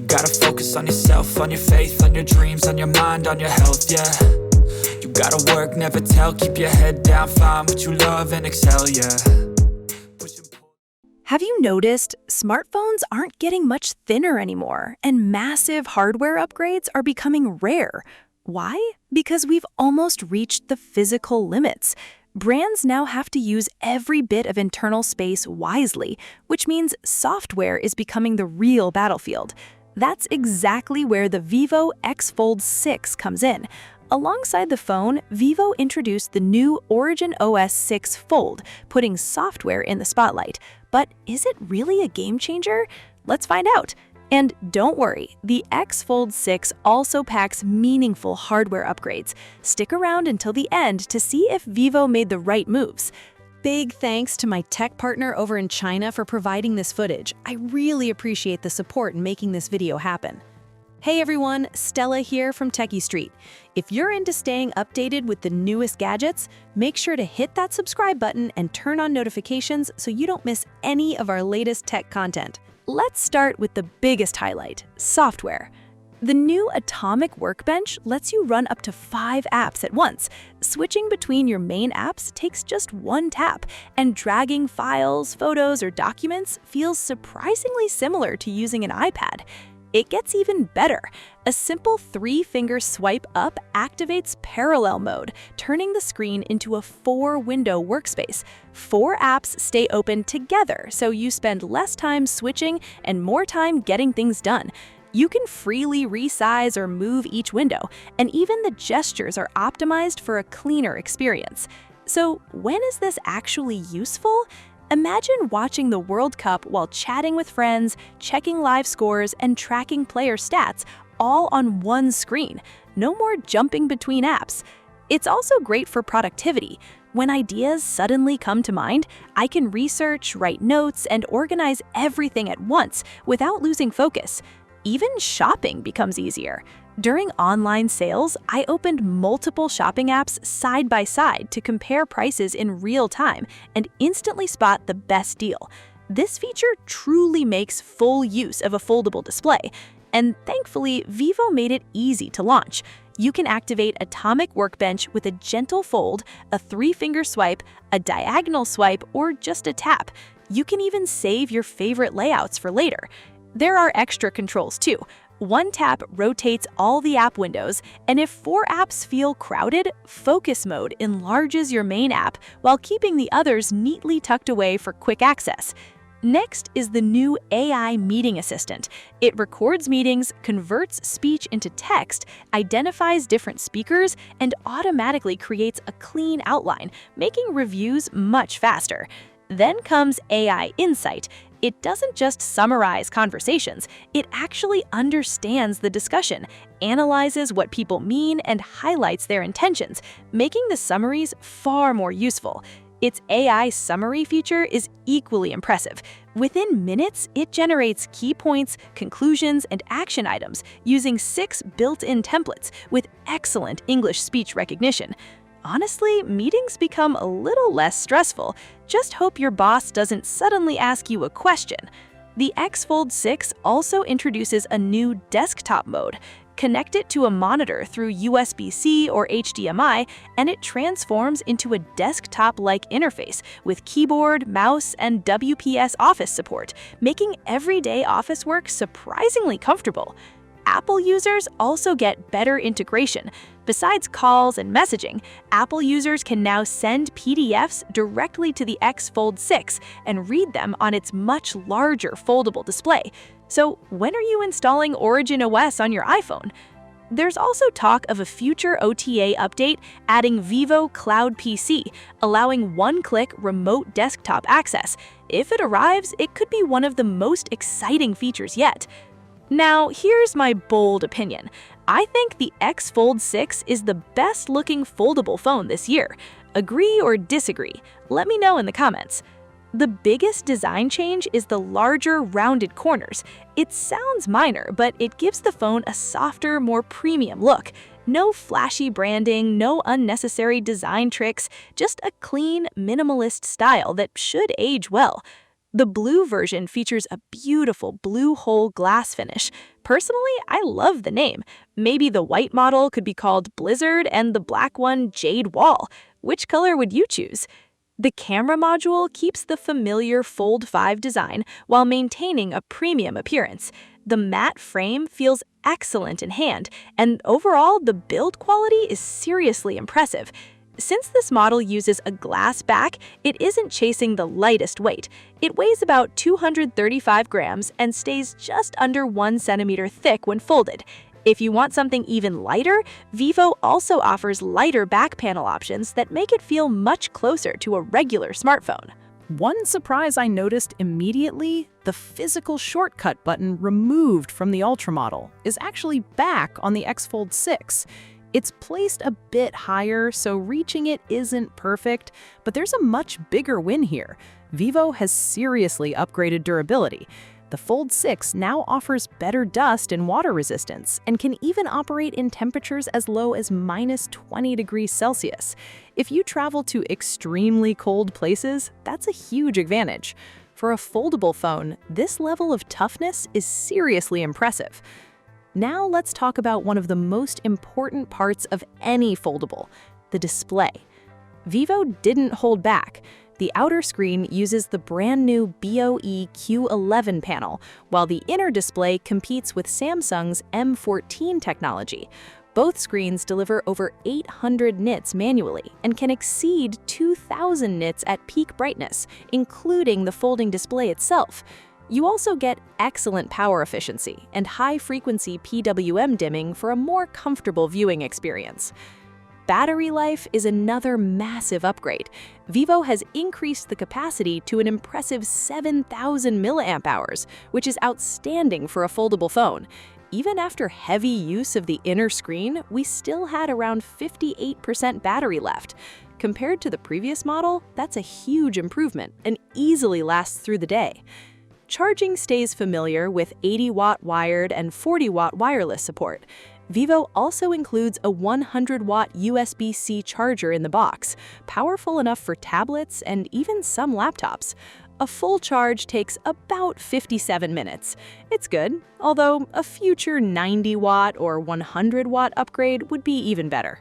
gotta focus on yourself, on your faith, on your dreams, on your mind, on your health, yeah. You gotta work, never tell, keep your head down, find what you love and excel, yeah. Have you noticed smartphones aren't getting much thinner anymore, and massive hardware upgrades are becoming rare? Why? Because we've almost reached the physical limits. Brands now have to use every bit of internal space wisely, which means software is becoming the real battlefield. That's exactly where the Vivo X Fold 6 comes in. Alongside the phone, Vivo introduced the new OriginOS 6 Fold, putting software in the spotlight. But is it really a game changer? Let's find out. And don't worry, the X Fold 6 also packs meaningful hardware upgrades. Stick around until the end to see if Vivo made the right moves. Big thanks to my tech partner over in China for providing this footage. I really appreciate the support in making this video happen. Hey everyone, Stella here from Techie Street. If you're into staying updated with the newest gadgets, make sure to hit that subscribe button and turn on notifications so you don't miss any of our latest tech content. Let's start with the biggest highlight, software. The new Atomic Workbench lets you run up to 5 apps at once. Switching between your main apps takes just one tap, and dragging files, photos, or documents feels surprisingly similar to using an iPad. It gets even better. A simple 3-finger swipe up activates parallel mode, turning the screen into a 4-window workspace. 4 apps stay open together, so you spend less time switching and more time getting things done. You can freely resize or move each window, and even the gestures are optimized for a cleaner experience. So when is this actually useful? Imagine watching the World Cup while chatting with friends, checking live scores, and tracking player stats, all on one screen. No more jumping between apps. It's also great for productivity. When ideas suddenly come to mind, I can research, write notes, and organize everything at once without losing focus. Even shopping becomes easier. During online sales, I opened multiple shopping apps side by side to compare prices in real time and instantly spot the best deal. This feature truly makes full use of a foldable display, and thankfully, Vivo made it easy to launch. You can activate Atomic Workbench with a gentle fold, a 3-finger swipe, a diagonal swipe, or just a tap. You can even save your favorite layouts for later. There are extra controls too. One tap rotates all the app windows, and if 4 apps feel crowded, Focus Mode enlarges your main app while keeping the others neatly tucked away for quick access. Next is the new AI Meeting Assistant. It records meetings, converts speech into text, identifies different speakers, and automatically creates a clean outline, making reviews much faster. Then comes AI Insight. It doesn't just summarize conversations, it actually understands the discussion, analyzes what people mean, and highlights their intentions, making the summaries far more useful. Its AI summary feature is equally impressive. Within minutes, it generates key points, conclusions, and action items using 6 built-in templates with excellent English speech recognition. Honestly, meetings become a little less stressful. Just hope your boss doesn't suddenly ask you a question. The X Fold 6 also introduces a new desktop mode. Connect it to a monitor through USB-C or HDMI, and it transforms into a desktop-like interface with keyboard, mouse, and WPS Office support, making everyday office work surprisingly comfortable. Apple users also get better integration. Besides calls and messaging, Apple users can now send PDFs directly to the X Fold 6 and read them on its much larger foldable display. So when are you installing OriginOS on your iPhone? There's also talk of a future OTA update adding Vivo Cloud PC, allowing one-click remote desktop access. If it arrives, it could be one of the most exciting features yet. Now, here's my bold opinion. I think the X Fold 6 is the best-looking foldable phone this year. Agree or disagree? Let me know in the comments. The biggest design change is the larger, rounded corners. It sounds minor, but it gives the phone a softer, more premium look. No flashy branding, no unnecessary design tricks, just a clean, minimalist style that should age well. The blue version features a beautiful blue hole glass finish, Personally, I love the name. Maybe the white model could be called Blizzard and the black one Jade Wall. Which color would you choose? The camera module keeps the familiar Fold 5 design while maintaining a premium appearance. The matte frame feels excellent in hand, and overall, the build quality is seriously impressive. Since this model uses a glass back, it isn't chasing the lightest weight. It weighs about 235 grams and stays just under 1 centimeter thick when folded. If you want something even lighter, Vivo also offers lighter back panel options that make it feel much closer to a regular smartphone. One surprise I noticed immediately, the physical shortcut button removed from the Ultra model is actually back on the X Fold 6. It's placed a bit higher, so reaching it isn't perfect, but there's a much bigger win here. Vivo has seriously upgraded durability. The Fold 6 now offers better dust and water resistance and can even operate in temperatures as low as -20 degrees Celsius. If you travel to extremely cold places, that's a huge advantage. For a foldable phone, this level of toughness is seriously impressive. Now let's talk about one of the most important parts of any foldable, the display. Vivo didn't hold back. The outer screen uses the brand new BOE Q11 panel, while the inner display competes with Samsung's M14 technology. Both screens deliver over 800 nits manually and can exceed 2,000 nits at peak brightness, including the folding display itself. You also get excellent power efficiency and high-frequency PWM dimming for a more comfortable viewing experience. Battery life is another massive upgrade. Vivo has increased the capacity to an impressive 7,000 mAh, which is outstanding for a foldable phone. Even after heavy use of the inner screen, we still had around 58% battery left. Compared to the previous model, that's a huge improvement and easily lasts through the day. Charging stays familiar with 80-watt wired and 40-watt wireless support. Vivo also includes a 100-watt USB-C charger in the box, powerful enough for tablets and even some laptops. A full charge takes about 57 minutes. It's good, although a future 90-watt or 100-watt upgrade would be even better.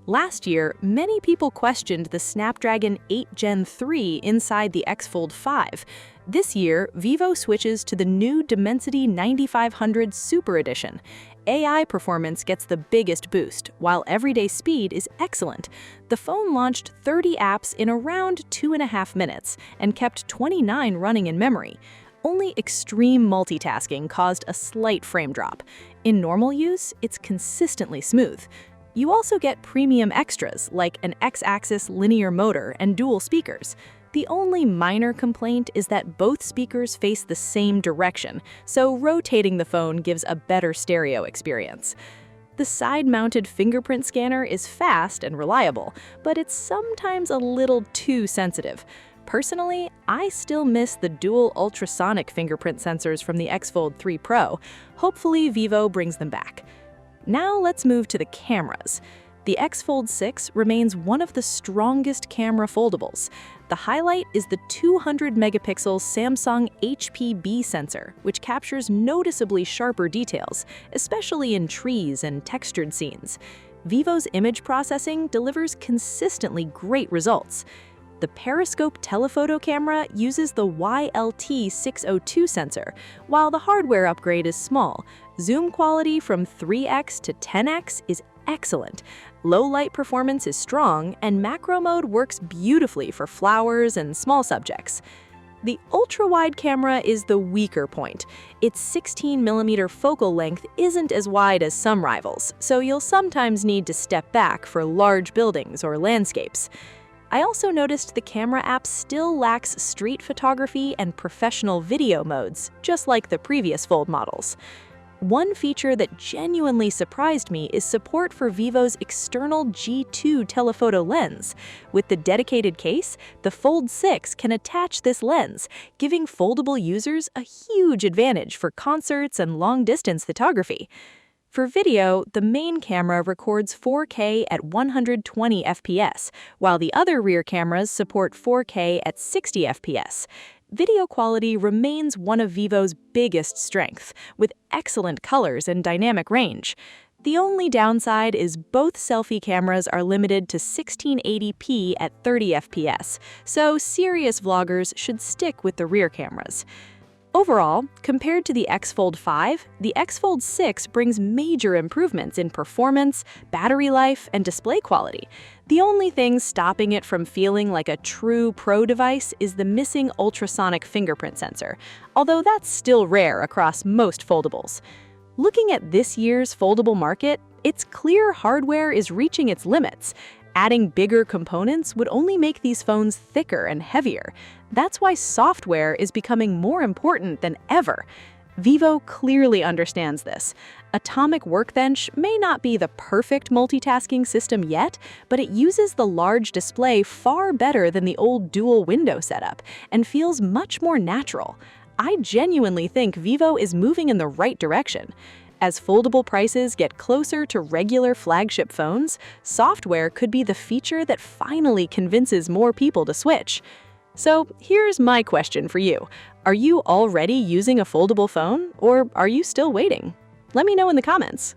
Last year, many people questioned the Snapdragon 8 Gen 3 inside the X Fold 5. This year, Vivo switches to the new Dimensity 9500 Super Edition. AI performance gets the biggest boost, while everyday speed is excellent. The phone launched 30 apps in around 2.5 minutes and kept 29 running in memory. Only extreme multitasking caused a slight frame drop. In normal use, it's consistently smooth. You also get premium extras like an X-axis linear motor and dual speakers. The only minor complaint is that both speakers face the same direction, so rotating the phone gives a better stereo experience. The side-mounted fingerprint scanner is fast and reliable, but it's sometimes a little too sensitive. Personally, I still miss the dual ultrasonic fingerprint sensors from the X Fold 3 Pro. Hopefully, Vivo brings them back. Now let's move to the cameras. The X Fold 6 remains one of the strongest camera foldables. The highlight is the 200-megapixel Samsung HPB sensor, which captures noticeably sharper details, especially in trees and textured scenes. Vivo's image processing delivers consistently great results. The periscope telephoto camera uses the YLT602 sensor. While the hardware upgrade is small, zoom quality from 3x to 10x is excellent. Low light performance is strong, and macro mode works beautifully for flowers and small subjects. The ultra-wide camera is the weaker point. Its 16mm focal length isn't as wide as some rivals, so you'll sometimes need to step back for large buildings or landscapes. I also noticed the camera app still lacks street photography and professional video modes, just like the previous Fold models. One feature that genuinely surprised me is support for Vivo's external G2 telephoto lens. With the dedicated case, the Fold 6 can attach this lens, giving foldable users a huge advantage for concerts and long-distance photography. For video, the main camera records 4K at 120 FPS, while the other rear cameras support 4K at 60 FPS. video quality remains one of Vivo's biggest strengths, with excellent colors and dynamic range. The only downside is both selfie cameras are limited to 1680p at 30 FPS, so serious vloggers should stick with the rear cameras. Overall, compared to the X Fold 5, the X Fold 6 brings major improvements in performance, battery life, and display quality. The only thing stopping it from feeling like a true pro device is the missing ultrasonic fingerprint sensor, although that's still rare across most foldables. Looking at this year's foldable market, it's clear hardware is reaching its limits. Adding bigger components would only make these phones thicker and heavier. That's why software is becoming more important than ever. Vivo clearly understands this. Atomic Workbench may not be the perfect multitasking system yet, but it uses the large display far better than the old dual window setup and feels much more natural. I genuinely think Vivo is moving in the right direction. As foldable prices get closer to regular flagship phones, software could be the feature that finally convinces more people to switch. So here's my question for you. Are you already using a foldable phone, or are you still waiting? Let me know in the comments.